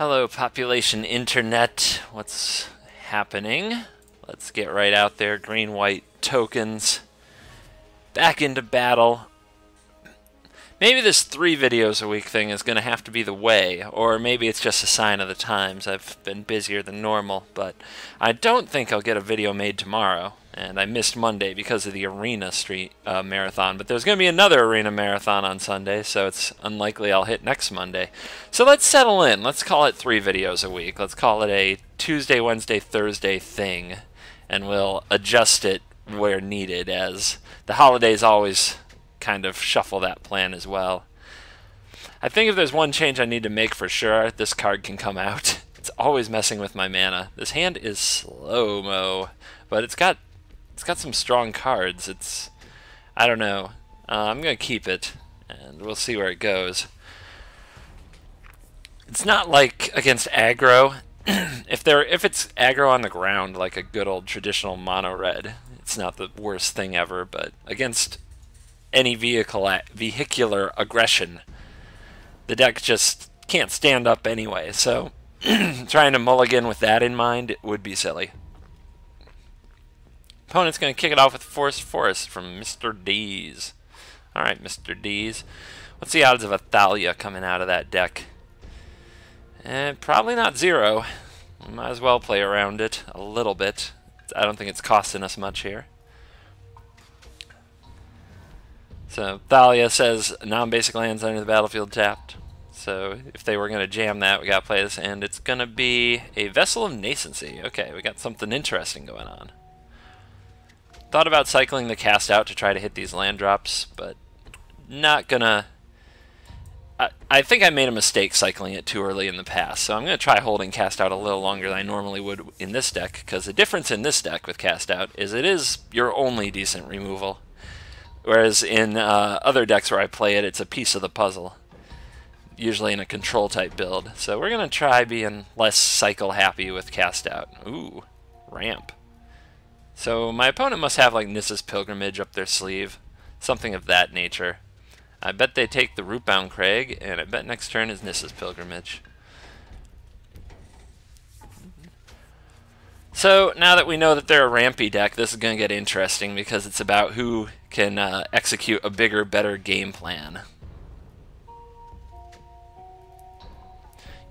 Hello, population internet. What's happening? Let's get right out there. Green, white tokens. Back into battle. Maybe this 3 videos a week thing is going to have to be the way, or maybe it's just a sign of the times. I've been busier than normal, but I don't think I'll get a video made tomorrow. And I missed Monday because of the Arena Street Marathon, but there's going to be another Arena Marathon on Sunday, so it's unlikely I'll hit next Monday. So let's settle in. Let's call it 3 videos a week. Let's call it a Tuesday, Wednesday, Thursday thing, and we'll adjust it where needed, as the holidays always kind of shuffle that plan as well. I think if there's one change I need to make for sure, this card can come out. It's always messing with my mana. This hand is slow-mo, but it's got some strong cards. I don't know. I'm going to keep it, and we'll see where it goes. It's not like against aggro. If it's aggro on the ground, like a good old traditional mono red, it's not the worst thing ever, but against any vehicular aggression, the deck just can't stand up anyway, so trying to mulligan with that in mind, it would be silly. Opponent's going to kick it off with Forest from Mr. D's. Alright, Mr. D's. What's the odds of a Thalia coming out of that deck? Probably not 0. Might as well play around it a little bit. I don't think it's costing us much here. So Thalia says non-basic lands enter the battlefield tapped. So if they were going to jam that, we got to play this, and it's going to be a Vessel of Nascency. Okay, we got something interesting going on. Thought about cycling the cast out to try to hit these land drops, but not gonna. I think I made a mistake cycling it too early in the past, so I'm going to try holding cast out a little longer than I normally would in this deck, because the difference in this deck with cast out is it is your only decent removal, whereas in other decks where I play it, it's a piece of the puzzle, usually in a control type build. So we're going to try being less cycle happy with cast out. Ooh, ramp. So my opponent must have like Nissa's Pilgrimage up their sleeve, something of that nature. I bet they take the Rootbound Crag, and I bet next turn is Nissa's Pilgrimage. So now that we know that they're a rampy deck, this is going to get interesting because it's about who can execute a bigger, better game plan.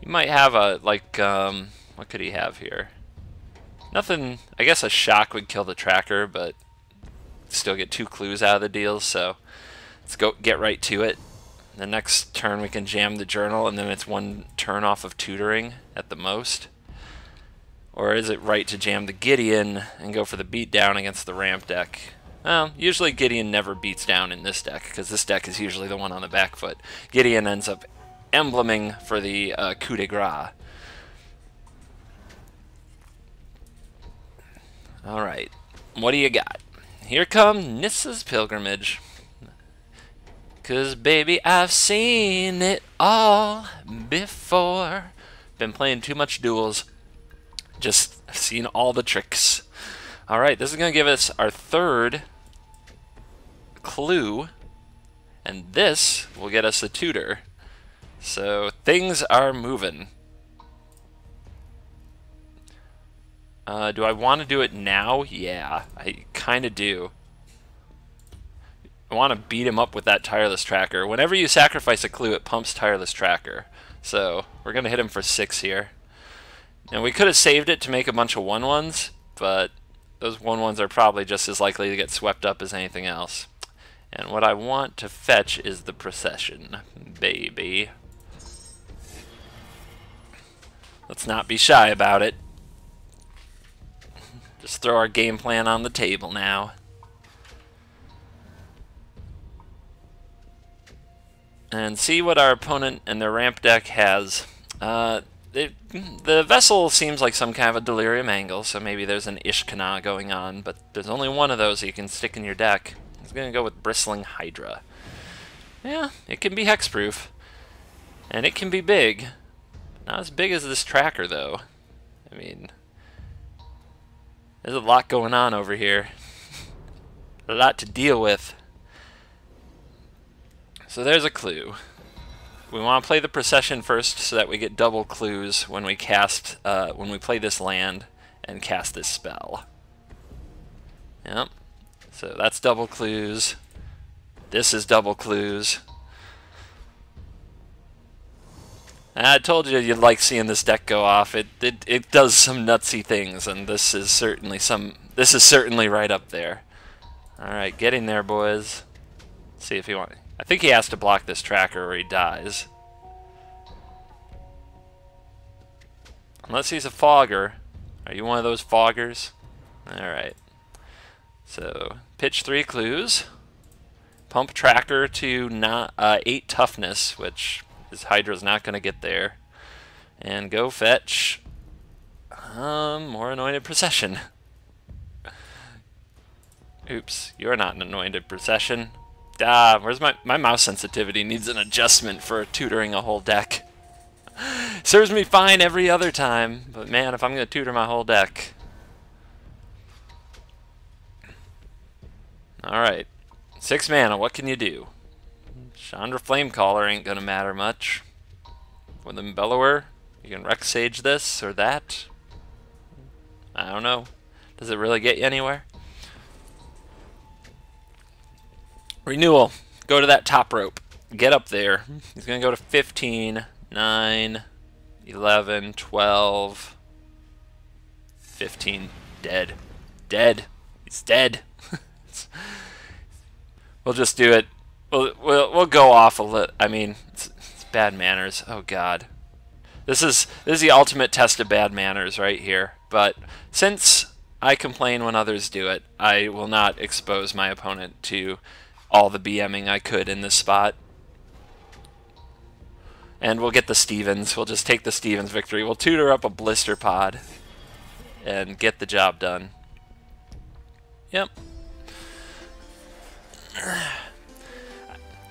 You might have a, like, what could he have here? Nothing. I guess a shock would kill the tracker, but still get 2 clues out of the deal, so let's get right to it. The next turn we can jam the journal, and then it's 1 turn off of tutoring at the most. Or is it right to jam the Gideon and go for the beatdown against the ramp deck? Well, usually Gideon never beats down in this deck, because this deck is usually the one on the back foot. Gideon ends up embleming for the coup de grace. Alright, what do you got? Here comes Nissa's Pilgrimage. 'Cause baby, I've seen it all before. Been playing too much duels. Just seen all the tricks. Alright, this is going to give us our 3rd clue. And this will get us a tutor. So things are moving. Do I want to do it now? Yeah, I kind of do. I want to beat him up with that Tireless Tracker. Whenever you sacrifice a clue, it pumps Tireless Tracker. So we're going to hit him for 6 here. And we could have saved it to make a bunch of 1/1s, but those 1/1s are probably just as likely to get swept up as anything else. And what I want to fetch is the Procession, baby. Let's not be shy about it. Just throw our game plan on the table now. And see what our opponent and their ramp deck has. The Vessel seems like some kind of a Delirium angle, so maybe there's an Ishkana going on, but there's only one of those that you can stick in your deck. I'm going to go with Bristling Hydra. Yeah, it can be hexproof. And it can be big. Not as big as this tracker, though. I mean, there's a lot going on over here. A lot to deal with. So there's a clue. we want to play the procession first so that we get double clues when we cast when we play this land and cast this spell. Yep. So that's double clues. This is double clues. I told you you'd like seeing this deck go off. It does some nutsy things, and this is certainly right up there. All right, get in there, boys. See if he wants. I think he has to block this tracker or he dies. Unless he's a fogger. Are you one of those foggers? Alright. So, pitch 3 clues. Pump tracker to 8 toughness, which his Hydra's not going to get there. And go fetch more Anointed Procession. Oops, you're not an Anointed Procession. Where's my mouse sensitivity needs an adjustment for tutoring a whole deck. Serves me fine every other time, but man, if I'm going to tutor my whole deck. Alright, 6 mana, what can you do? Chandra Flamecaller ain't going to matter much. With Embellower, you can Rex Sage this or that. I don't know. Does it really get you anywhere? Renewal. Go to that top rope. Get up there. He's going to go to 15, 9, 11, 12, 15. Dead. Dead. He's dead. We'll just do it. We'll go off a little. I mean, it's bad manners. Oh God. This is the ultimate test of bad manners right here. But since I complain when others do it, I will not expose my opponent to all the BMing I could in this spot. And we'll get the Stevens. We'll just take the Stevens victory. We'll tutor up a Blister Pod and get the job done. Yep.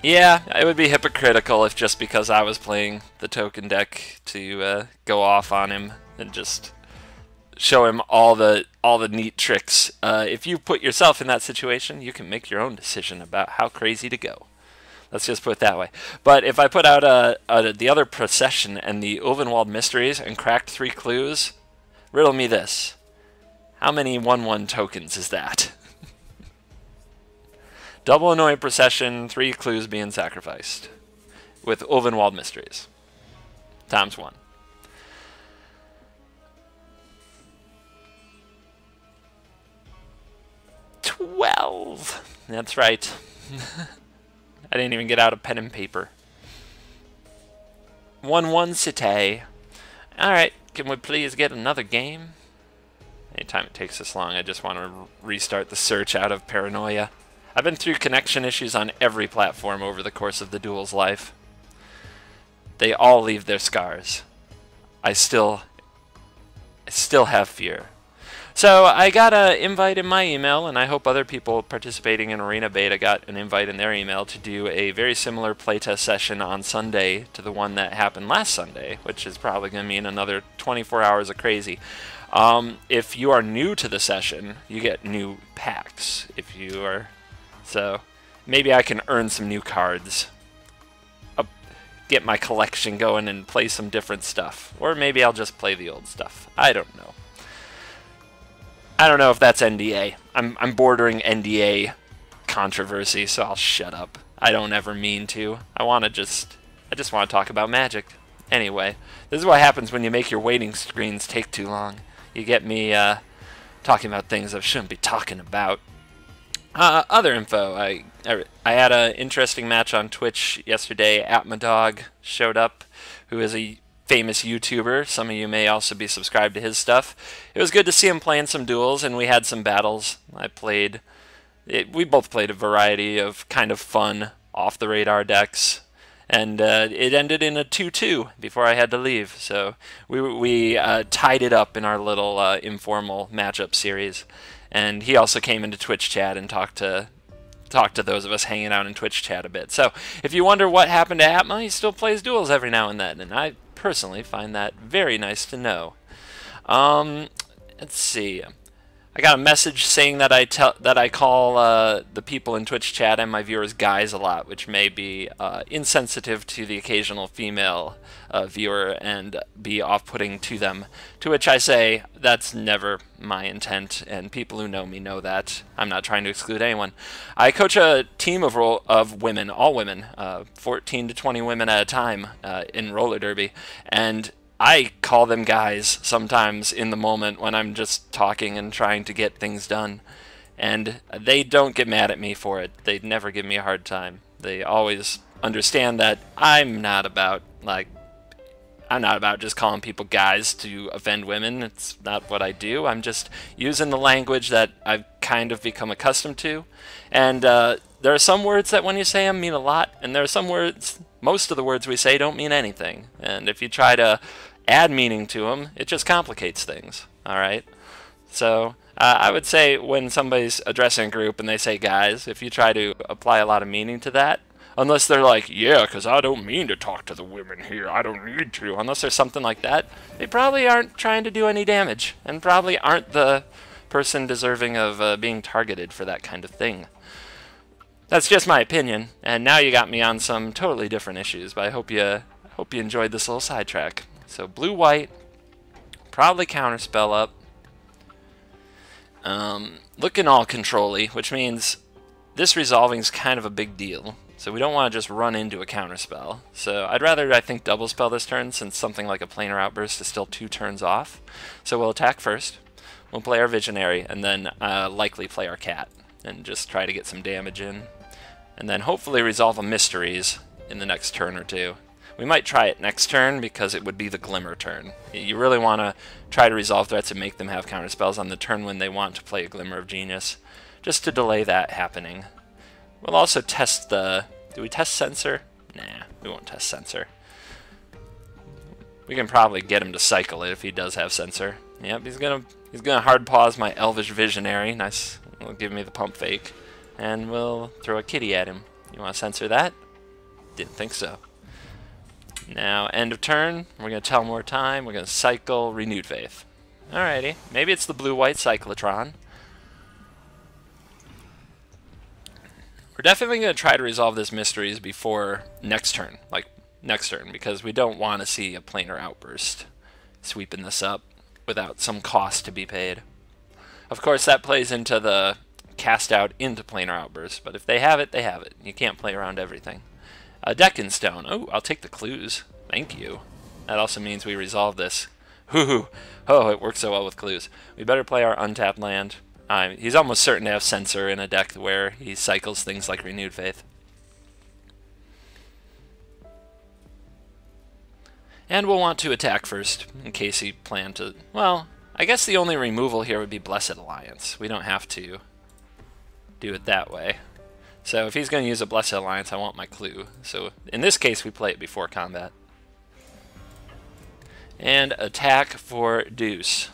Yeah, it would be hypocritical if just because I was playing the token deck to go off on him and just show him all the neat tricks. If you put yourself in that situation, you can make your own decision about how crazy to go. Let's just put it that way. But if I put out the other Procession and the Ulvenwald Mysteries and cracked 3 clues, riddle me this. How many 1/1 tokens is that? Double Anointed Procession, 3 clues being sacrificed. With Ulvenwald Mysteries. Times 1. $12. That's right. I didn't even get out a pen and paper. 1/1 Cité. Alright, can we please get another game? Anytime it takes this long, I just want to restart the search out of paranoia. I've been through connection issues on every platform over the course of the duel's life. They all leave their scars. I still have fear. So I got an invite in my email, and I hope other people participating in Arena Beta got an invite in their email to do a very similar playtest session on Sunday to the one that happened last Sunday, which is probably going to mean another 24 hours of crazy. If you are new to the session, you get new packs. If you are... So maybe I can earn some new cards, get my collection going and play some different stuff. Or maybe I'll just play the old stuff. I don't know. I don't know if that's NDA. I'm bordering NDA controversy, so I'll shut up. I don't ever mean to. I just want to talk about Magic. Anyway, this is what happens when you make your waiting screens take too long. You get me talking about things I shouldn't be talking about. Other info. I had an interesting match on Twitch yesterday. Atmadog showed up, who is a famous YouTuber. Some of you may also be subscribed to his stuff. It was good to see him playing some duels, and we had some battles. We both played a variety of kind of fun, off-the-radar decks, and it ended in a 2-2 before I had to leave. So we tied it up in our little informal matchup series. And he also came into Twitch chat and talked to those of us hanging out in Twitch chat a bit. So if you wonder what happened to Atma, he still plays duels every now and then, and I personally find that very nice to know. Let's see. I got a message saying that I call the people in Twitch chat and my viewers guys a lot, which may be insensitive to the occasional female viewer and be off-putting to them. To which I say that's never my intent, and people who know me know that. I'm not trying to exclude anyone. I coach a team of women, all women, 14 to 20 women at a time in roller derby, and I call them guys sometimes in the moment when I'm just talking and trying to get things done. And they don't get mad at me for it. They never give me a hard time. They always understand that I'm not about just calling people guys to offend women. It's not what I do. I'm just using the language that I've kind of become accustomed to. And there are some words that when you say them mean a lot, and there are some words, most of the words we say don't mean anything. And if you try to add meaning to them, it just complicates things. Alright? So I would say when somebody's addressing a group and they say guys, if you try to apply a lot of meaning to that, unless they're like, yeah, because I don't mean to talk to the women here, I don't need to, unless there's something like that, they probably aren't trying to do any damage, and probably aren't the person deserving of being targeted for that kind of thing. That's just my opinion, and now you got me on some totally different issues, but I hope you enjoyed this little sidetrack. So blue-white, probably counterspell up. Looking all control-y, which means this resolving is kind of a big deal. So we don't want to just run into a counterspell. So I'd rather, I think, double spell this turn, since something like a planar outburst is still 2 turns off. So we'll attack first. We'll play our Visionary, and then likely play our Cat, and just try to get some damage in. And then hopefully resolve a Mysteries in the next turn or two. We might try it next turn because it would be the Glimmer turn. You really want to try to resolve threats and make them have counterspells on the turn when they want to play a Glimmer of Genius, just to delay that happening. We'll also test the... Do we test Censor? Nah, we won't test Censor. We can probably get him to cycle it if he does have Censor. Yep, he's gonna hard pause my Elvish Visionary. Nice. Will give me the pump fake. And we'll throw a kitty at him. You want to censor that? Didn't think so. Now, end of turn, we're going to tell more time, we're going to cycle Renewed Faith. Alrighty, maybe it's the blue-white Cyclotron. We're definitely going to try to resolve this Mysteries before next turn, because we don't want to see a planar outburst sweeping this up without some cost to be paid. Of course, that plays into the cast out into planar outburst, but if they have it, they have it. You can't play around everything. Deccan Stone. Oh, I'll take the clues. Thank you. That also means we resolve this. Hoo-hoo. Oh, it works so well with clues. We better play our untapped land. He's almost certain to have Censor in a deck where he cycles things like Renewed Faith. And we'll want to attack first, in case he planned to... Well, I guess the only removal here would be Blessed Alliance. We don't have to do it that way. So if he's going to use a Blessed Alliance, I want my clue. So in this case, we play it before combat. And attack for Deuce.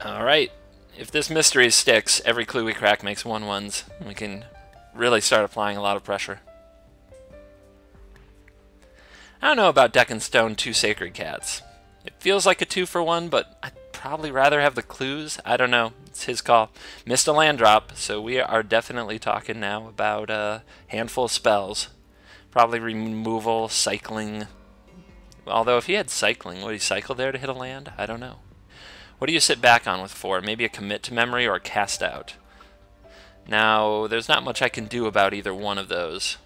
Alright, if this Mystery sticks, every clue we crack makes 1/1s. We can really start applying a lot of pressure. I don't know about Deccan Stone 2 Sacred Cats. It feels like a 2-for-1, but I'd probably rather have the clues. I don't know. It's his call. Missed a land drop, so we are definitely talking now about a handful of spells. Probably removal, cycling. Although if he had cycling, would he cycle there to hit a land? I don't know. What do you sit back on with 4? Maybe a commit to memory or a cast out. Now, there's not much I can do about either one of those.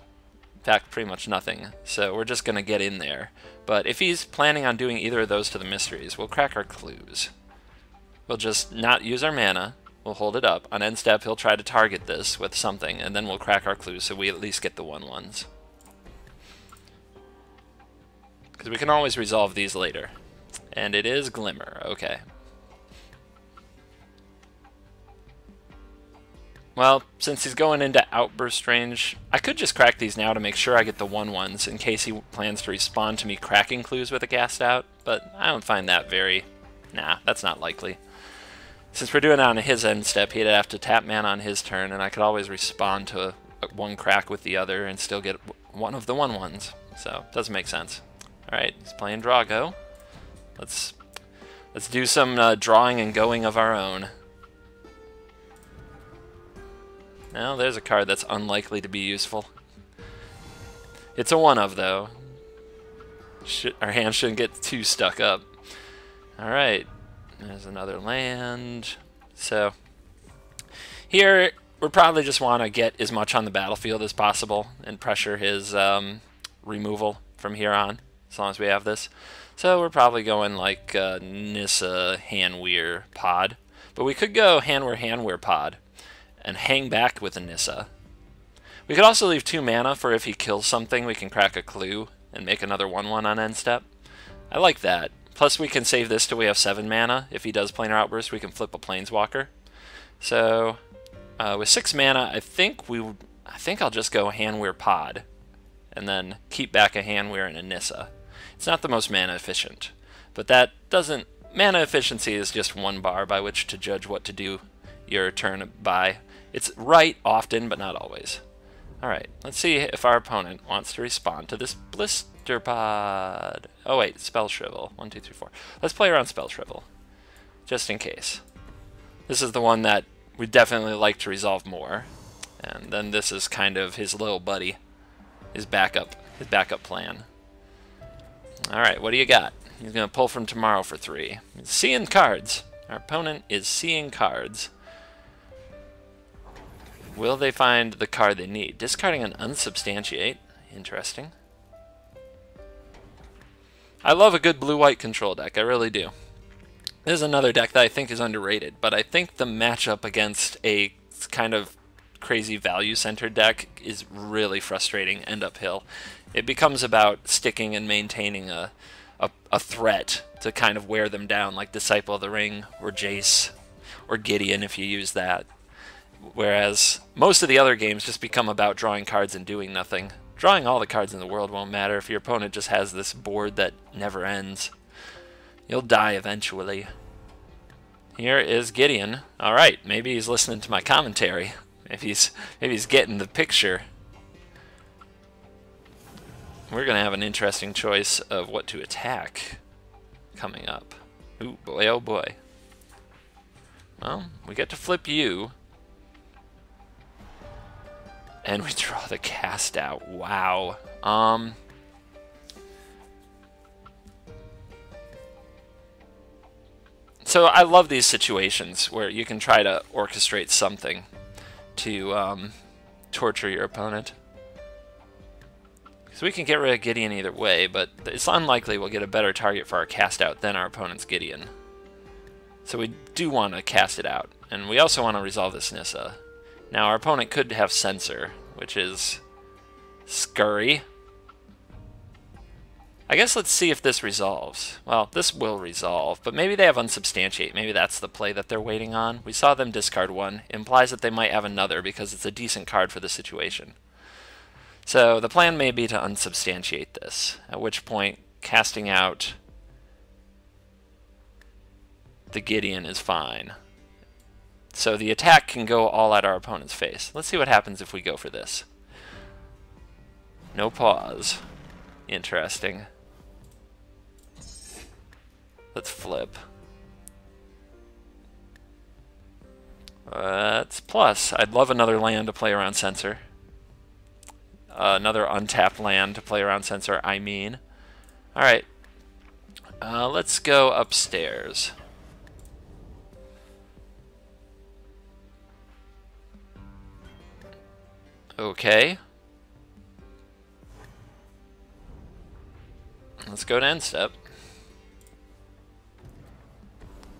In fact, pretty much nothing. So we're just going to get in there. But if he's planning on doing either of those to the Mysteries, we'll crack our clues. We'll just not use our mana. We'll hold it up. On end step, he'll try to target this with something, and then we'll crack our clues so we at least get the 1/1s. Because we can always resolve these later. And it is Glimmer. Okay. Well, since he's going into Outburst range, I could just crack these now to make sure I get the 1/1s in case he plans to respond to me cracking clues with a cast out, but I don't find that very... Nah, that's not likely. Since we're doing it on his end step, he'd have to tap mana on his turn, and I could always respond to one crack with the other and still get one of the 1/1s. So, it doesn't make sense. Alright, he's playing Drago. Let's do some drawing and going of our own. Now, there's a card that's unlikely to be useful. It's a one-of, though. Our hand shouldn't get too stuck up. Alright, there's another land. So, here, we probably just want to get as much on the battlefield as possible and pressure his removal from here on, as long as we have this. So we're probably going like Nissa, Hanweir, Pod. But we could go Hanweir, Hanweir, Pod and hang back with a Nissa. We could also leave 2 mana for if he kills something, we can crack a clue and make another 1/1 on end step. I like that. Plus we can save this till we have 7 mana. If he does Planar Outburst, we can flip a Planeswalker. So with 6 mana, I think I'll just go Hanweir, Pod and then keep back a Hanweir and a Nissa. It's not the most mana efficient, but that doesn't... Mana efficiency is just 1 bar by which to judge what to do your turn by. It's right often, but not always. Alright, let's see if our opponent wants to respond to this Blister Pod. Oh wait, Spell Shrivel. 1, 2, 3, 4. Let's play around Spell Shrivel, just in case. This is the one that we'd definitely like to resolve more. And then this is kind of his little buddy, his backup plan. Alright, what do you got? He's going to pull from Tomorrow for 3. He's seeing cards. Our opponent is seeing cards. Will they find the card they need? Discarding an Unsubstantiate. Interesting. I love a good blue-white control deck. I really do. This is another deck that I think is underrated, but I think the matchup against a kind of crazy value-centered deck is really frustrating and uphill. It becomes about sticking and maintaining a threat to kind of wear them down, like Disciple of the Ring or Jace or Gideon if you use that. Whereas most of the other games just become about drawing cards and doing nothing. Drawing all the cards in the world won't matter if your opponent just has this board that never ends. You'll die eventually. Here is Gideon. Alright, maybe he's listening to my commentary. Maybe he's getting the picture. We're going to have an interesting choice of what to attack coming up. Ooh, boy, oh boy. Well, we get to flip you. And we draw the Cast Out. Wow. So I love these situations where you can try to orchestrate something to torture your opponent. Because we can get rid of Gideon either way, but it's unlikely we'll get a better target for our Cast Out than our opponent's Gideon. So we do want to cast it out. And we also want to resolve this Nissa. Now our opponent could have Censor, which is scurry. I guess let's see if this resolves. Well, this will resolve, but maybe they have Unsubstantiate. Maybe that's the play that they're waiting on. We saw them discard 1. It implies that they might have another because it's a decent card for the situation. So the plan may be to Unsubstantiate this, at which point casting out the Gideon is fine. So the attack can go all at our opponent's face. Let's see what happens if we go for this. No pause. Interesting. Let's flip. That's plus. I'd love another land to play around Censor. Another untapped land to play around Censor, I mean. Alright. Let's go upstairs. Okay. Let's go to end step.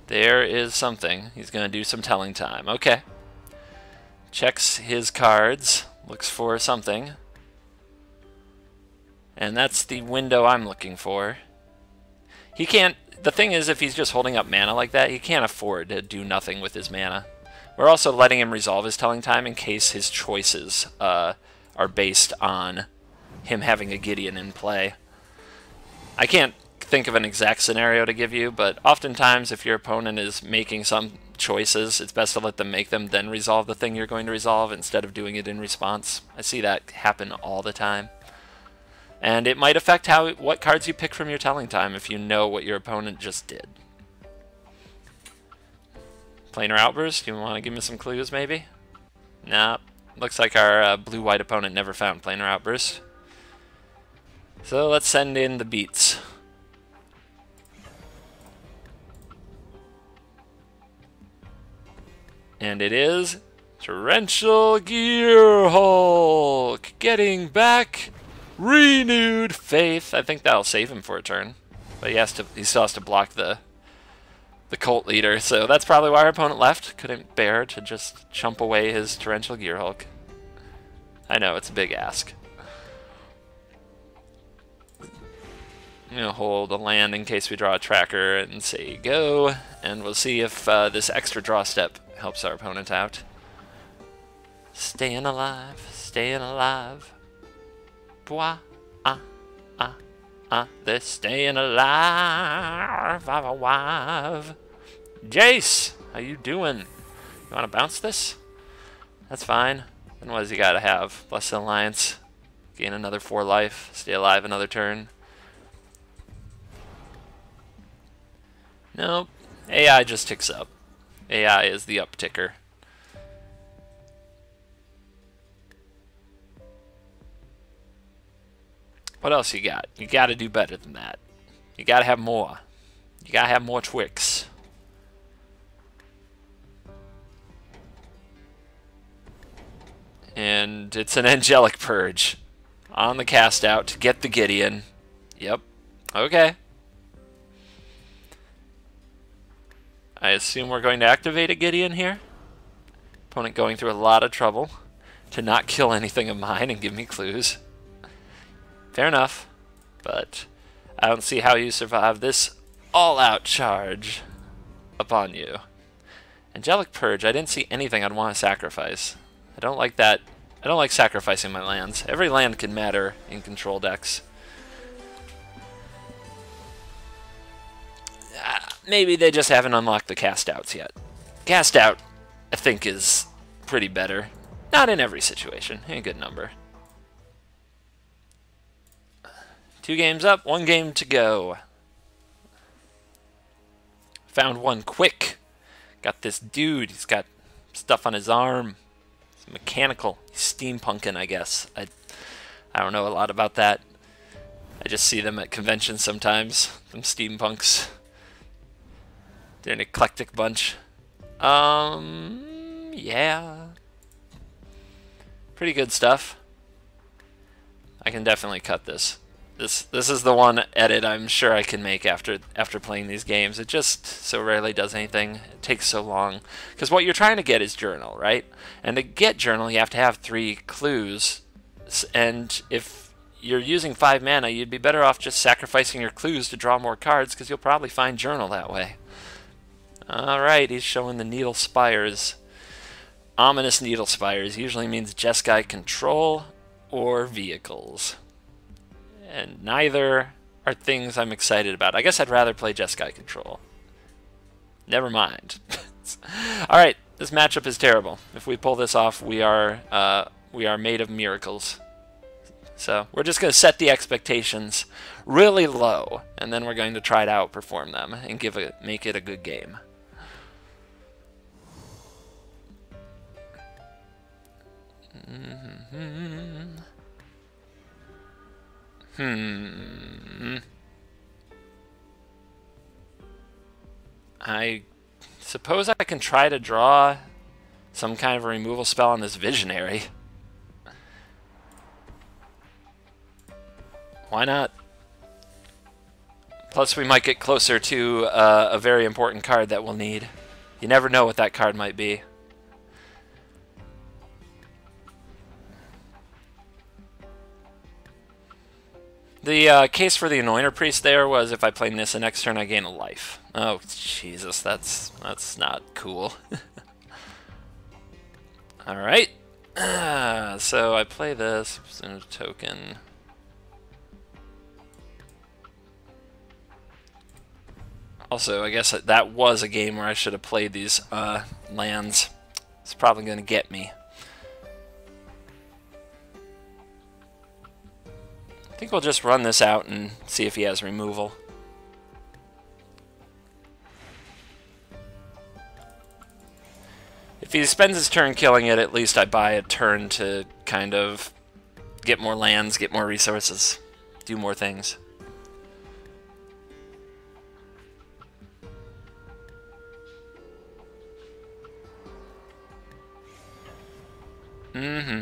There is something. He's going to do some telling time. Okay. Checks his cards. Looks for something. And that's the window I'm looking for. He can't... The thing is, if he's just holding up mana like that, he can't afford to do nothing with his mana. We're also letting him resolve his telling time in case his choices are based on him having a Gideon in play. I can't think of an exact scenario to give you, but oftentimes if your opponent is making some choices, it's best to let them make them, then resolve the thing you're going to resolve instead of doing it in response. I see that happen all the time. And it might affect what cards you pick from your telling time if you know what your opponent just did. Planar Outburst, you want to give me some clues maybe? Nah, looks like our blue-white opponent never found Planar Outburst. So let's send in the beats. And it is Torrential Gearhulk getting back renewed faith. I think that'll save him for a turn, but he still has to block the Cult Leader, so that's probably why our opponent left. Couldn't bear to just chump away his Torrential Gearhulk. I know, it's a big ask. I'm gonna hold a land in case we draw a tracker and say go, and we'll see if this extra draw step helps our opponent out. Staying alive, staying alive. Bois, they're staying alive, alive. Jace, how you doing? You wanna bounce this? That's fine. Then what does he gotta have? Bless the Alliance. Gain another 4 life. Stay alive another turn. Nope. AI just ticks up. AI is the upticker. What else you got? You gotta do better than that. You gotta have more. You gotta have more Twix. And it's an Angelic Purge. On the cast out to get the Gideon. Yep. Okay. I assume we're going to activate a Gideon here. Opponent going through a lot of trouble to not kill anything of mine and give me clues. Fair enough, but I don't see how you survive this all-out charge upon you. Angelic Purge, I didn't see anything I'd want to sacrifice. I don't like that. I don't like sacrificing my lands. Every land can matter in control decks. Maybe they just haven't unlocked the cast outs yet. Cast out, I think, is pretty better. Not in every situation, in a good number. 2 games up, 1 game to go. Found one quick. Got this dude, he's got stuff on his arm. It's mechanical. He's steampunking, I guess. I don't know a lot about that. I just see them at conventions sometimes, some steampunks. They're an eclectic bunch. Yeah. Pretty good stuff. I can definitely cut this. This is the one edit I'm sure I can make after playing these games. It just so rarely does anything. It takes so long. Because what you're trying to get is Journal, right? And to get Journal, you have to have 3 clues. And if you're using 5 mana, you'd be better off just sacrificing your clues to draw more cards, because you'll probably find Journal that way. Alright, he's showing the Needle Spires. Ominous Needle Spires usually means Jeskai control or vehicles. And neither are things I'm excited about. I guess I'd rather play Jeskai control. Never mind. Alright, this matchup is terrible. If we pull this off, we are made of miracles. So we're just going to set the expectations really low, and then we're going to try to outperform them and make it a good game. I suppose I can try to draw some kind of a removal spell on this Visionary. Why not? Plus we might get closer to a very important card that we'll need. You never know what that card might be. The case for the Anointer Priest there was if I play Nissa next turn, I gain a life. Oh, Jesus, that's not cool. Alright. So I play this, send a token. Also, I guess that was a game where I should have played these lands. It's probably going to get me. I think we'll just run this out and see if he has removal. If he spends his turn killing it, at least I buy a turn to kind of get more lands, get more resources, do more things. Mm-hmm.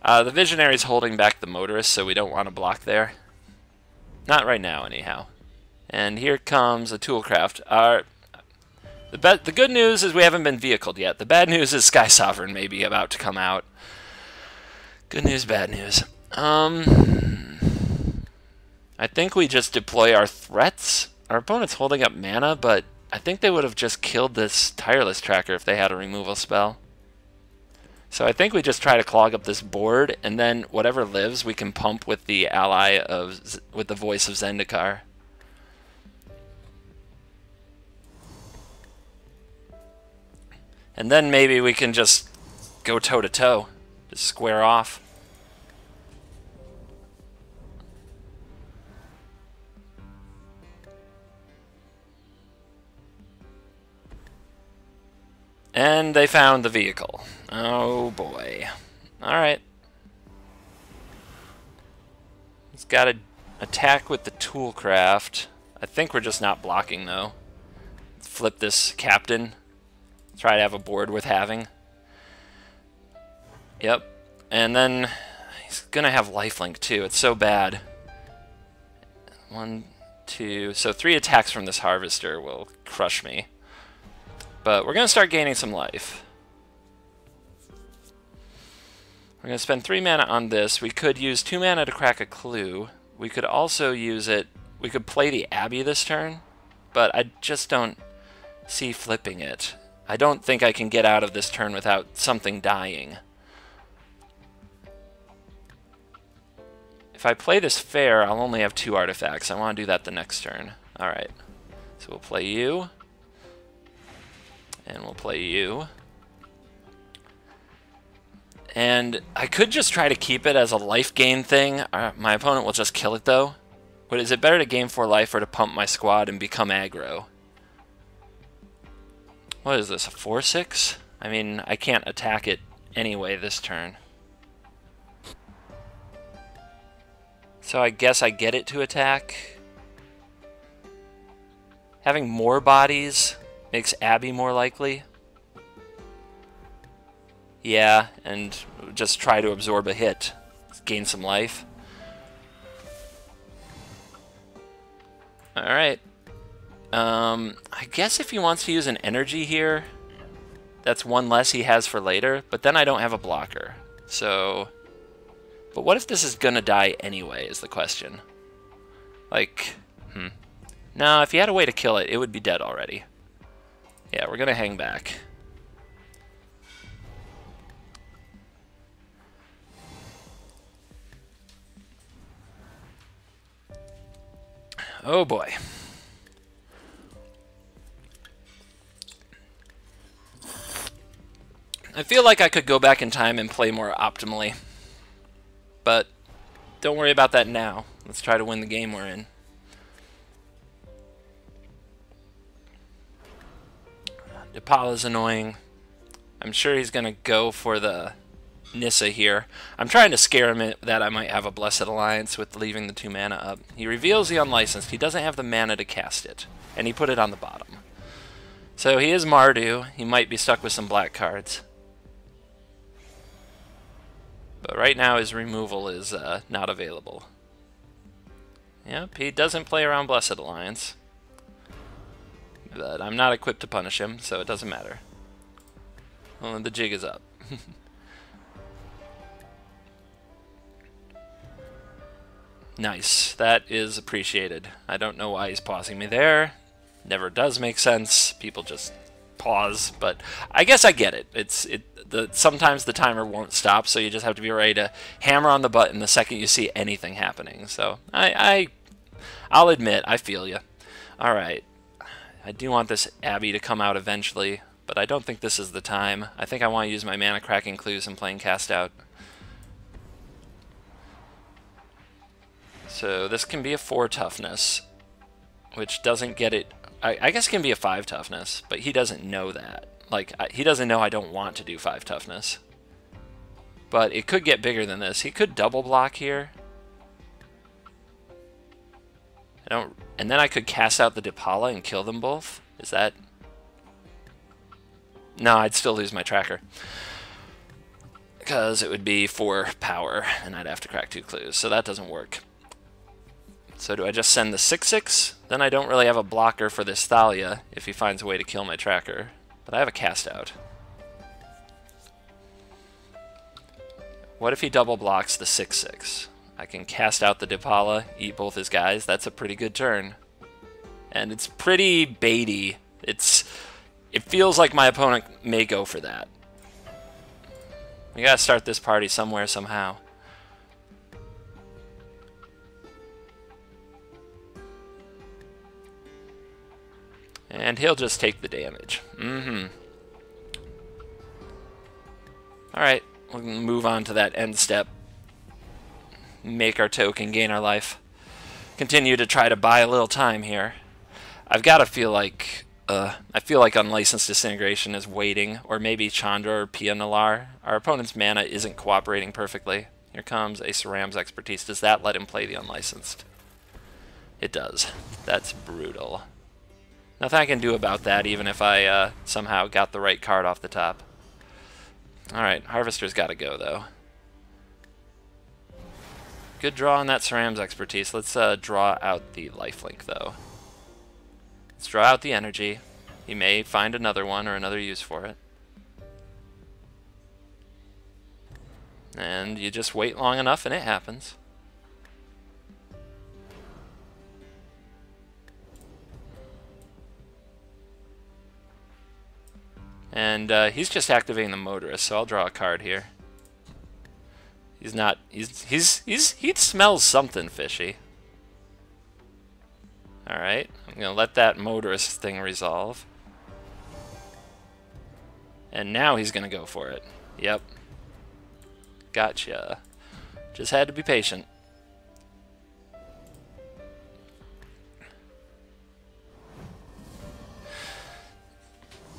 The Visionary's holding back the Motorist, so we don't want to block there. Not right now, anyhow. And here comes a Toolcraft. The good news is we haven't been vehicled yet. The bad news is Sky Sovereign may be about to come out. Good news, bad news. I think we just deploy our threats. Our opponent's holding up mana, but I think they would have just killed this Tireless Tracker if they had a removal spell. So I think we just try to clog up this board, and then whatever lives we can pump with the ally with the Voice of Zendikar. And then maybe we can just go toe-to-toe, just square off. And they found the vehicle. Oh boy. Alright. He's got to attack with the Toolcraft. I think we're just not blocking though. Let's flip this Captain. Try to have a board worth having. Yep. And then he's going to have lifelink too. It's so bad. 1, 2. So 3 attacks from this Harvester will crush me. But we're going to start gaining some life. We're going to spend 3 mana on this. We could use 2 mana to crack a clue. We could also use it... We could play the Abbey this turn. But I just don't see flipping it. I don't think I can get out of this turn without something dying. If I play this fair, I'll only have 2 artifacts. I want to do that the next turn. Alright. So we'll play you. And we'll play you. And I could just try to keep it as a life gain thing. My opponent will just kill it though. But is it better to gain 4 life or to pump my squad and become aggro? What is this, a 4/6? I mean, I can't attack it anyway this turn. So I guess I get it to attack. Having more bodies makes Abbey more likely. Yeah, and just try to absorb a hit. Gain some life. Alright. I guess if he wants to use an energy here, that's 1 less he has for later, but then I don't have a blocker. So... But what if this is gonna die anyway, is the question. Like, No, if he had a way to kill it, it would be dead already. Yeah, we're gonna hang back. Oh boy. I feel like I could go back in time and play more optimally. But don't worry about that now. Let's try to win the game we're in. Depala's annoying. I'm sure he's going to go for the Nissa here. I'm trying to scare him that I might have a Blessed Alliance with leaving the 2 mana up. He reveals the Unlicensed. He doesn't have the mana to cast it. And he put it on the bottom. So he is Mardu. He might be stuck with some black cards. But right now his removal is not available. Yep, he doesn't play around Blessed Alliance. But I'm not equipped to punish him, so it doesn't matter. Well, the jig is up. Nice. That is appreciated. I don't know why he's pausing me there. Never does make sense. People just pause, but I guess I get it. Sometimes the timer won't stop, so you just have to be ready to hammer on the button the second you see anything happening. So I'll admit, I feel you. All right. I do want this Abbey to come out eventually. but I don't think this is the time. I think I want to use my Mana Cracking Clues and playing Cast Out. So this can be a 4 toughness, which doesn't get it. I guess it can be a 5 toughness, but he doesn't know that. Like, he doesn't know I don't want to do 5 toughness. But it could get bigger than this. He could double block here. And then I could cast out the Dipala and kill them both. Is that... No, I'd still lose my tracker. Because it would be 4 power, and I'd have to crack 2 clues. So that doesn't work. So do I just send the 6/6? Then I don't really have a blocker for this Thalia if he finds a way to kill my tracker. But I have a cast out. What if he double blocks the 6/6? I can cast out the Dipala, eat both his guys. That's a pretty good turn. And it's pretty baity. It feels like my opponent may go for that. We gotta start this party somewhere, somehow. And he'll just take the damage. Alright, we'll move on to that end step. Make our token, gain our life. Continue to try to buy a little time here. I've got to feel like... I feel like Unlicensed Disintegration is waiting, or maybe Chandra or Pia Nalaar. Our opponent's mana isn't cooperating perfectly. Here comes a Saram's Expertise. Does that let him play the Unlicensed? It does. That's brutal. Nothing I can do about that, even if I somehow got the right card off the top. Alright, Harvester's got to go, though. Good draw on that Saram's Expertise. Let's draw out the lifelink, though. Let's draw out the energy. He may find another one or another use for it. And you just wait long enough and it happens. And he's just activating the Motorist, so I'll draw a card here. He's not. He smells something fishy. All right, I'm gonna let that Motorist thing resolve. And now he's gonna go for it. Yep. Gotcha. Just had to be patient.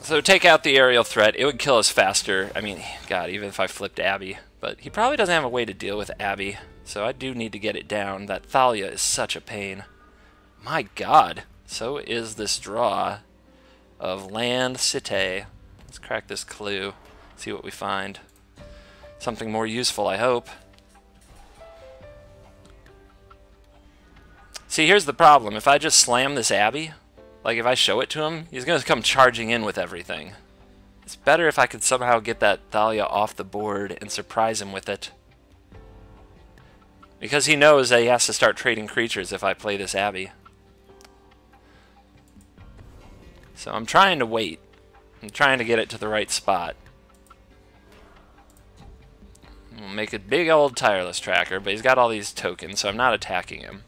So take out the aerial threat. It would kill us faster. I mean, God, even if I flipped Abby. But he probably doesn't have a way to deal with Abby. So I do need to get it down. That Thalia is such a pain. My God. So is this draw of Land Cité. Let's crack this clue. See what we find. Something more useful, I hope. See, here's the problem. If I just slam this Abby, like if I show it to him, he's going to come charging in with everything. It's better if I could somehow get that Thalia off the board and surprise him with it. Because he knows that he has to start trading creatures if I play this Abby. So I'm trying to wait. I'm trying to get it to the right spot. We'll make a big old Tireless Tracker, but he's got all these tokens, so I'm not attacking him.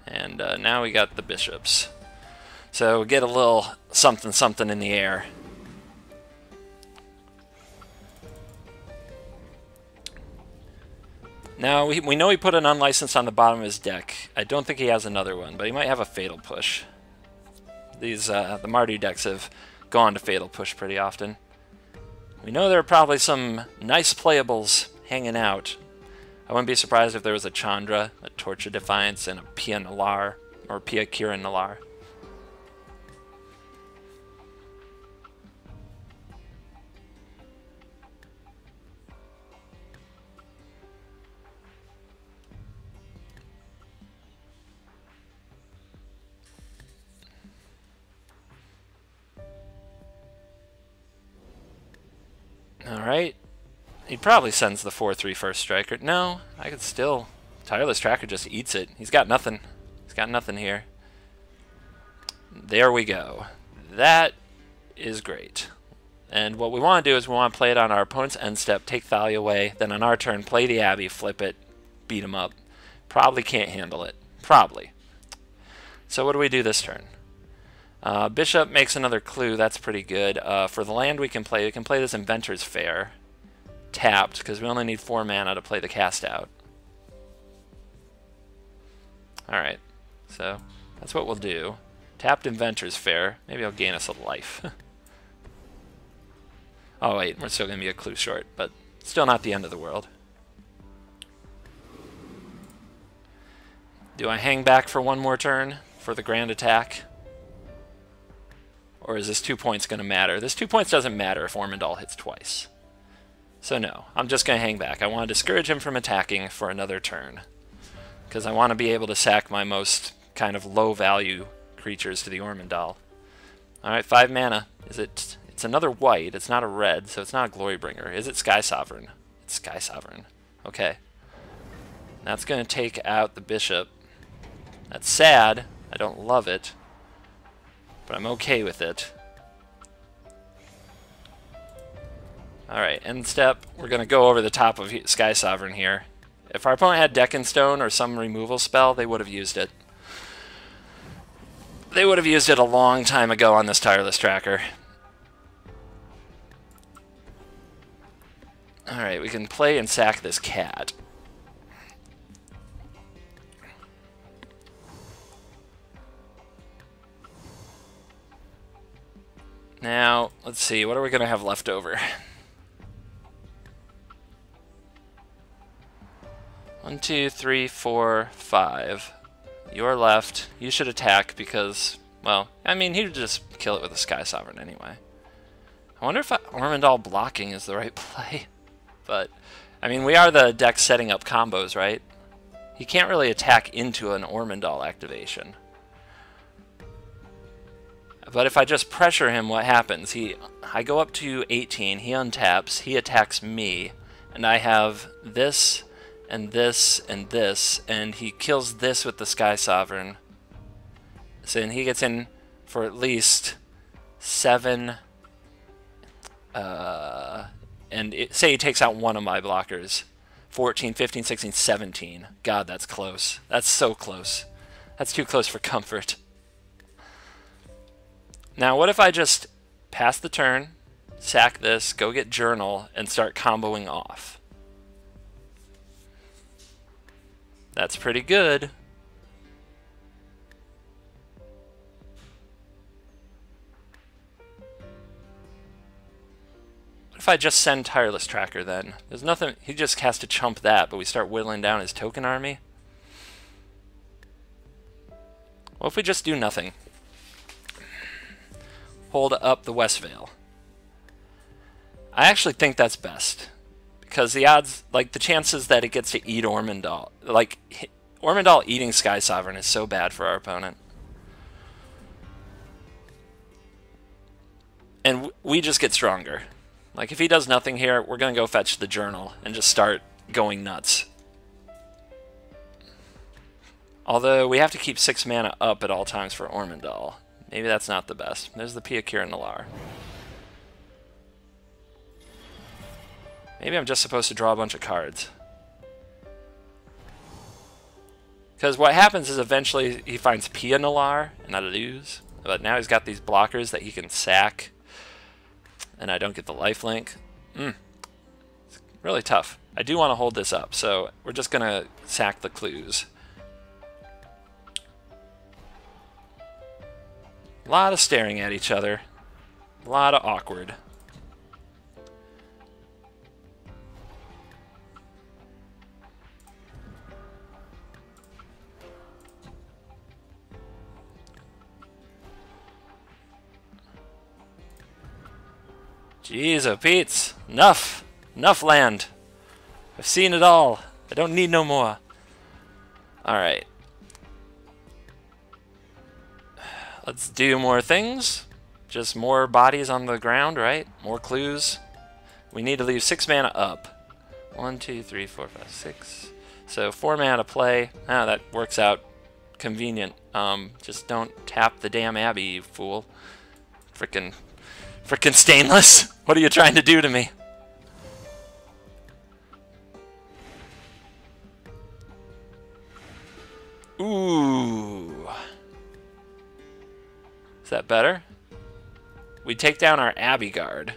And now we got the bishops. So get a little something something in the air. Now, we know he put an Unlicensed on the bottom of his deck. I don't think he has another one, but he might have a Fatal Push. These, the Mardu decks have gone to Fatal Push pretty often. We know there are probably some nice playables hanging out. I wouldn't be surprised if there was a Chandra, a Torch of Defiance, and a Pia Nalaar, or Pia Kiran Nalaar. Alright. He probably sends the 4/3 first striker. No, I could still... Tireless Tracker just eats it. He's got nothing. He's got nothing here. There we go. That is great. And what we want to do is we want to play it on our opponent's end step, take Thalia away, then on our turn play the Abby, flip it, beat him up. Probably can't handle it. Probably. So what do we do this turn? Bishop makes another clue. That's pretty good. For the land we can play this Inventor's Fair. Tapped, because we only need 4 mana to play the cast out. Alright, so that's what we'll do. Tapped Inventor's Fair. Maybe I'll gain us a life. Oh wait, we're still going to be a clue short, but still not the end of the world. Do I hang back for one more turn for the grand attack? Or is this 2 points going to matter? This 2 points doesn't matter if Ormendahl hits twice. So no, I'm just going to hang back. I want to discourage him from attacking for another turn. Because I want to be able to sack my most kind of low value creatures to the Ormendahl. Alright, 5 mana. It's another white, it's not a red, so it's not a Glorybringer. Is it Sky Sovereign? It's Sky Sovereign. Okay. That's going to take out the Bishop. That's sad. I don't love it. But I'm okay with it. Alright, end step. We're going to go over the top of Sky Sovereign here. If our opponent had Deck and Stone or some removal spell, they would have used it. They would have used it a long time ago on this Tireless Tracker. Alright, we can play and sack this cat. Now, let's see, what are we going to have left over? 1, 2, 3, 4, 5. You're left. You should attack because, well, I mean, he would just kill it with a Sky Sovereign anyway. I wonder if Ormendahl blocking is the right play. But, I mean, we are the deck setting up combos, right? He can't really attack into an Ormendahl activation. But if I just pressure him, what happens? I go up to 18, he untaps, he attacks me, and I have this, and this, and this, and he kills this with the Sky Sovereign. So then he gets in for at least 7, say he takes out one of my blockers. 14, 15, 16, 17. God, that's close. That's so close. That's too close for comfort. Now, what if I just pass the turn, sack this, go get Journal, and start comboing off? That's pretty good. What if I just send Tireless Tracker then? There's nothing, he just has to chump that, but we start whittling down his token army? What if we just do nothing? Hold up the Westvale. I actually think that's best. Because the odds, like the chances that it gets to eat Ormendahl, like Ormendahl eating Sky Sovereign is so bad for our opponent. And we just get stronger. Like if he does nothing here, we're going to go fetch the Journal and just start going nuts. Although we have to keep 6 mana up at all times for Ormendahl. Maybe that's not the best. There's the Pia Nalaar. Maybe I'm just supposed to draw a bunch of cards. Because what happens is eventually he finds Pia Nalaar, and I lose. But now he's got these blockers that he can sack. And I don't get the lifelink. It's really tough. I do want to hold this up, so we're just going to sack the clues. A lot of staring at each other. A lot of awkward. Jeez, oh Pete's. Enough. Enough land. I've seen it all. I don't need no more. Alright. Let's do more things. Just more bodies on the ground, right? More clues. We need to leave 6 mana up. 1, 2, 3, 4, 5, 6. So 4 mana to play. Ah, that works out convenient. Just don't tap the damn Abbey, you fool. Frickin' Stainless. What are you trying to do to me? Ooh. Is that better? We take down our Abbey Guard.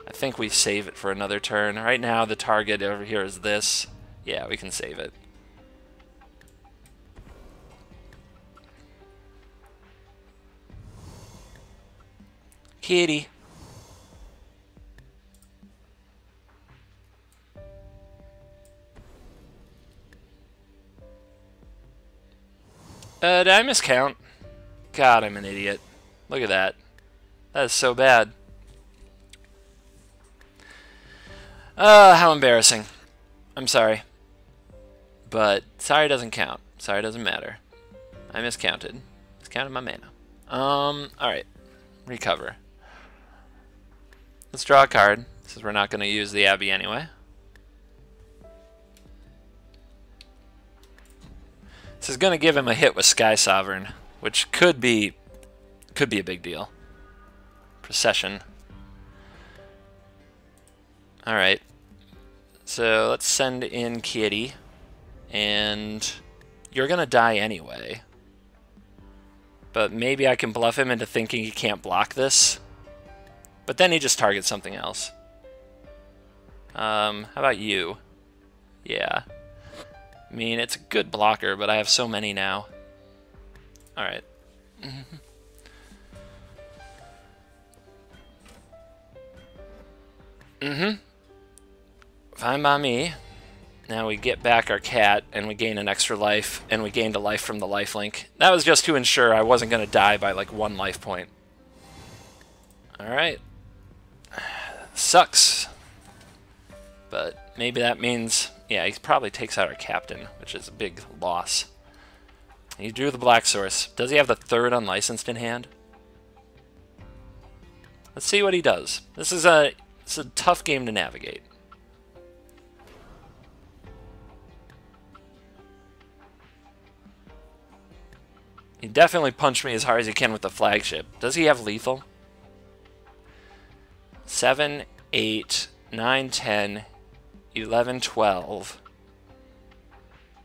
I think we save it for another turn. Right now, the target over here is this. Yeah, we can save it. Kitty. Did I miscount? God, I'm an idiot. Look at that. That is so bad. How embarrassing. I'm sorry. But sorry doesn't count. Sorry doesn't matter. I miscounted. Miscounted my mana. Alright. Recover. Let's draw a card, since we're not going to use the Abbey anyway. This is going to give him a hit with Sky Sovereign, which could be a big deal. Procession. Alright. So let's send in Kitty. And you're going to die anyway. But maybe I can bluff him into thinking he can't block this. But then he just targets something else. How about you? Yeah. I mean, it's a good blocker, but I have so many now. Alright. Fine by me. Now we get back our cat, and we gain an extra life, and we gained a life from the lifelink. That was just to ensure I wasn't going to die by, like, 1 life point. Alright. Sucks. But maybe that means... Yeah, he probably takes out our captain, which is a big loss. He drew the Black Source. Does he have the 3rd Unlicensed in hand? Let's see what he does. It's a tough game to navigate. He definitely punched me as hard as he can with the flagship. Does he have lethal? 7, 8, 9, 10, 11, 12.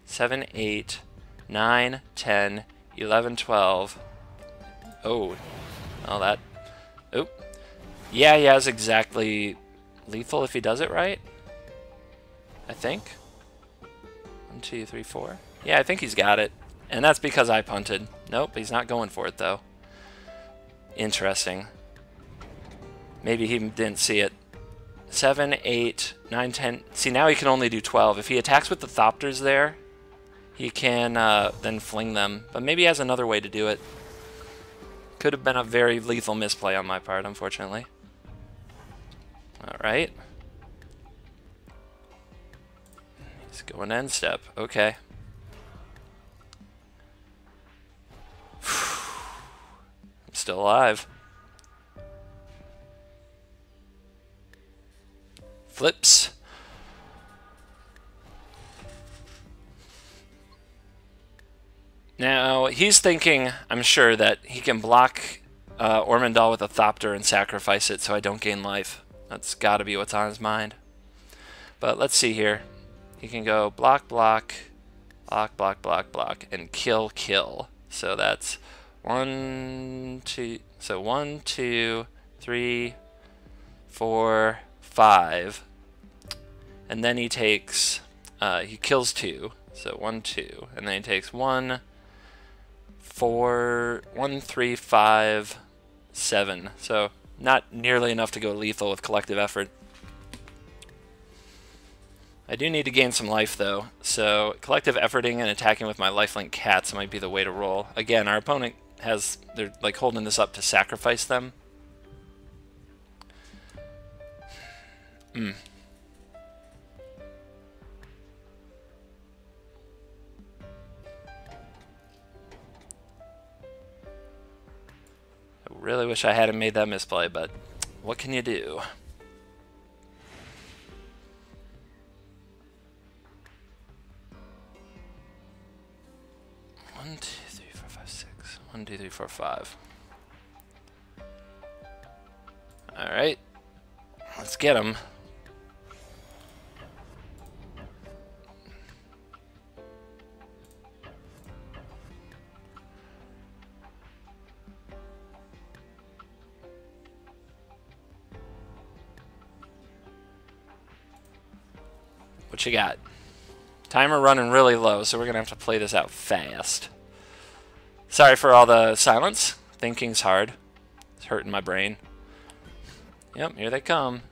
7, 8, 9, 10, 11, 12. Oh. Oh, that... Oh. Yeah, he has exactly lethal if he does it right. I think. 1, 2, 3, 4. Yeah, I think he's got it. And that's because I punted. Nope, he's not going for it, though. Interesting. Maybe he didn't see it. 7, 8, 9, 10. See, now he can only do 12. If he attacks with the Thopters there, he can then fling them. But maybe he has another way to do it. Could have been a very lethal misplay on my part, unfortunately. Alright. He's going end step. Okay. I'm still alive. Flips. Now, he's thinking, I'm sure, that he can block Ormondal with a Thopter and sacrifice it so I don't gain life. That's got to be what's on his mind. But let's see here. He can go block, block, block, block, block, block, and kill, kill. So that's 1, 2... So 1, 2, 3, 4, 5. And then he takes... he kills 2. So 1, 2. And then he takes 1... 4, 1, 3, 5, 7. So not nearly enough to go lethal with collective effort. I do need to gain some life though, so collective efforting and attacking with my lifelink cats might be the way to roll. Again, our opponent they're like holding this up to sacrifice them. I really wish I hadn't made that misplay, but what can you do? One, 2, 3, 4, 5, 6. 1, 2, 3, 4, 5. Alright. Let's get him. What you got? Timer running really low, so we're going to have to play this out fast. Sorry for all the silence. Thinking's hard. It's hurting my brain. Yep, here they come.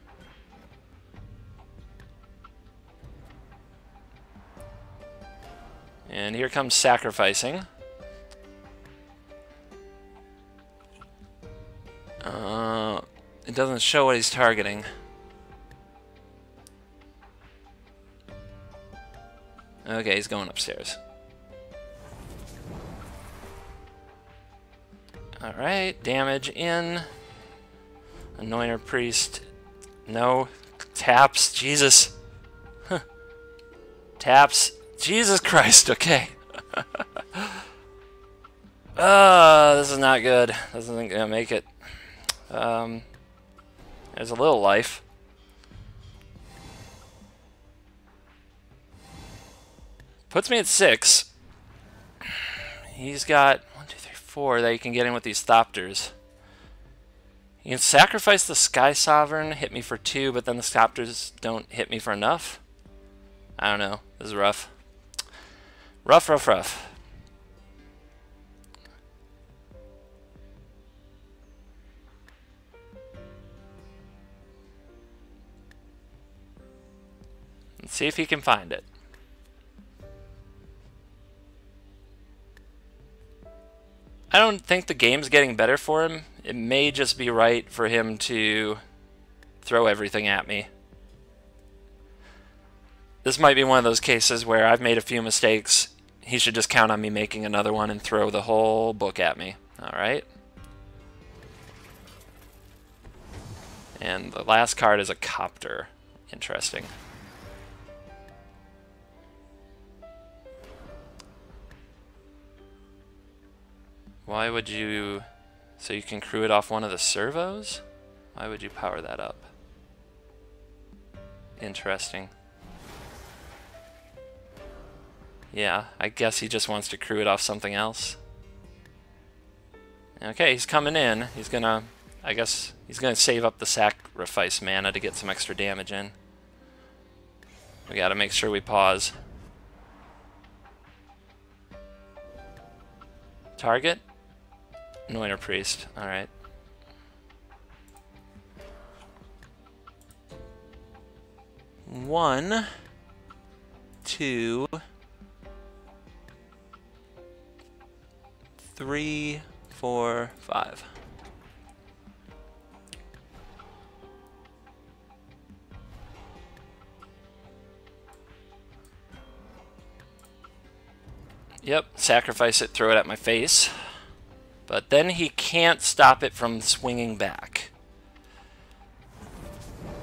And here comes sacrificing. It doesn't show what he's targeting. Okay, he's going upstairs. Alright, damage in. Anointer Priest. No. Taps. Jesus. Huh. Taps. Jesus Christ, okay. This is not good. This isn't gonna make it. There's a little life. Puts me at 6. He's got 1, 2, 3, 4 that you can get in with these Thopters. You can sacrifice the Sky Sovereign, hit me for 2, but then the Thopters don't hit me for enough. I don't know. This is rough. Rough, rough, rough. Let's see if he can find it. I don't think the game's getting better for him. It may just be right for him to throw everything at me. This might be one of those cases where I've made a few mistakes. He should just count on me making another one and throw the whole book at me. Alright. And the last card is a Copter. Interesting. Why would you... So you can crew it off one of the servos? Why would you power that up? Interesting. Yeah, I guess he just wants to crew it off something else. Okay, he's coming in. He's gonna... I guess he's gonna save up the sacrifice mana to get some extra damage in. We gotta make sure we pause. Target? Anointer Priest. Alright. One, 2, 3, 4, 5. Yep, sacrifice it, throw it at my face. But then he can't stop it from swinging back.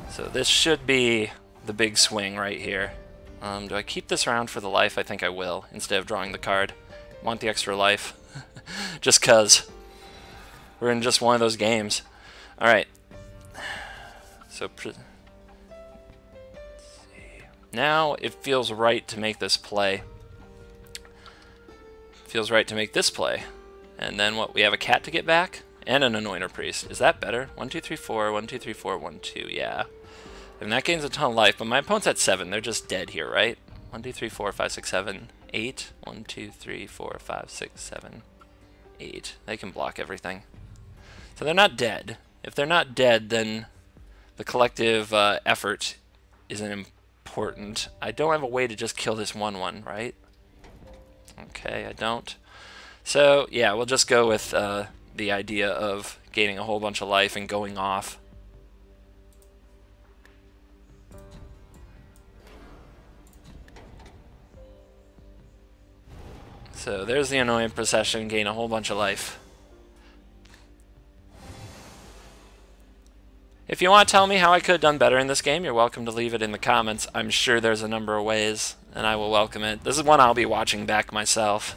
So this should be the big swing right here. Do I keep this around for the life? I think I will, instead of drawing the card. Want the extra life. Just cuz. We're in just one of those games. Alright. So, now it feels right to make this play. Feels right to make this play. And then what? We have a cat to get back? And an Anointer Priest. Is that better? 1, 2, 3, 4. 1, 2, 3, 4. 1, 2. Yeah. And that gains a ton of life, but my opponent's at 7. They're just dead here, right? 1, 2, 3, 4, 5, 6, 7, 8. 1, 2, 3, 4, 5, 6, 7, 8. They can block everything. So they're not dead. If they're not dead, then the collective effort isn't important. I don't have a way to just kill this 1/1, right? Okay, I don't. So, yeah, we'll just go with the idea of gaining a whole bunch of life and going off. So there's the Annoying Procession, gain a whole bunch of life. If you want to tell me how I could have done better in this game, you're welcome to leave it in the comments. I'm sure there's a number of ways, and I will welcome it. This is one I'll be watching back myself,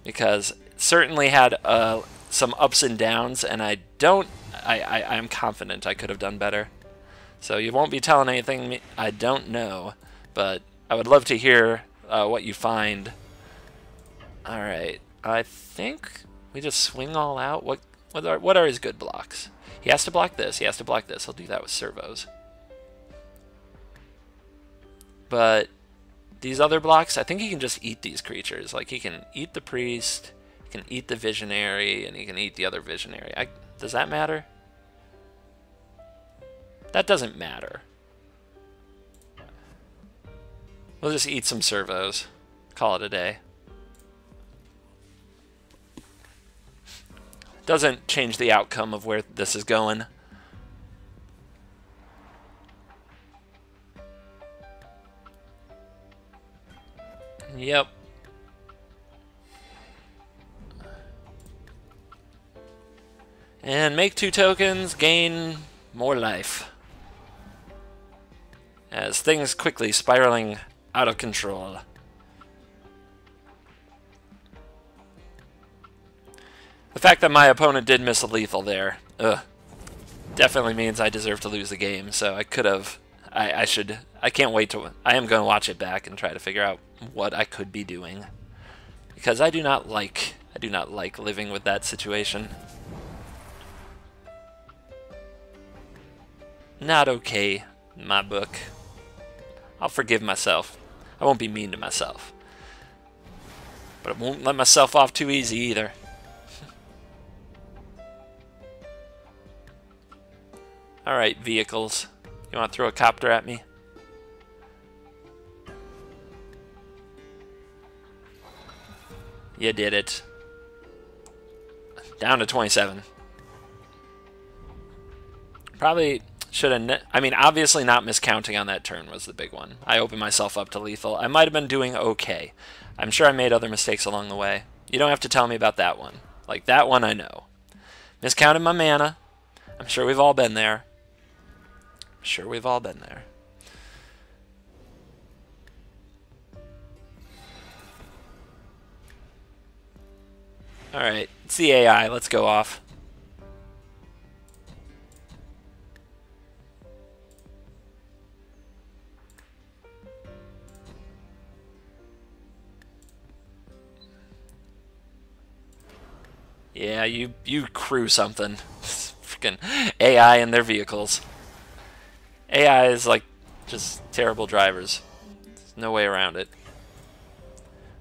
because it certainly had some ups and downs, and I'm confident I could have done better. So you won't be telling anything I don't know, but I would love to hear what you find. Alright, I think we just swing all out. What are his good blocks? He has to block this, he has to block this. He'll do that with servos. But these other blocks, I think he can just eat these creatures. Like, he can eat the priest, he can eat the visionary, and he can eat the other visionary. Does that matter? That doesn't matter. We'll just eat some servos. Call it a day. Doesn't change the outcome of where this is going. Yep. And make 2 tokens, gain more life. As things quickly spiraling out of control. The fact that my opponent did miss a lethal there, definitely means I deserve to lose the game. So I could have, I can't wait to, I am going to watch it back and try to figure out what I could be doing. Because I do not like living with that situation. Not okay in my book. I'll forgive myself. I won't be mean to myself. But I won't let myself off too easy either. Alright, vehicles. You want to throw a copter at me? You did it. Down to 27. Probably should have... I mean, obviously not miscounting on that turn was the big one. I opened myself up to lethal. I might have been doing okay. I'm sure I made other mistakes along the way. You don't have to tell me about that one. Like, that one I know. Miscounted my mana. I'm sure we've all been there. Sure, we've all been there. Alright, it's the AI. Let's go off. Yeah, you crew something. Freaking AI and their vehicles. AI is like just terrible drivers. There's no way around it.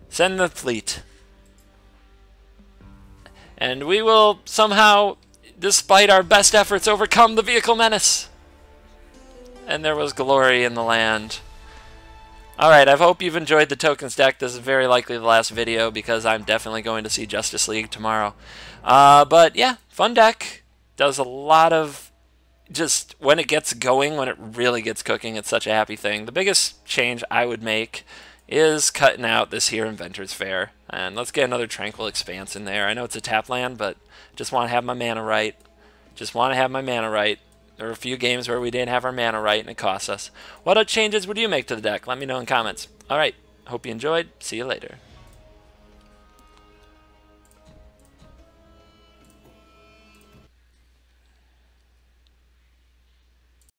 Send the fleet. And we will somehow, despite our best efforts, overcome the vehicle menace. And there was glory in the land. Alright, I hope you've enjoyed the tokens deck. This is very likely the last video because I'm definitely going to see Justice League tomorrow. But yeah, fun deck. Does a lot of... just when it gets going, when it really gets cooking, it's such a happy thing. The biggest change I would make is cutting out this here Inventor's Fair. And let's get another Tranquil Expanse in there. I know it's a tap land, but just want to have my mana right. Just want to have my mana right. There were a few games where we didn't have our mana right and it cost us. What changes would you make to the deck? Let me know in comments. Alright, hope you enjoyed. See you later.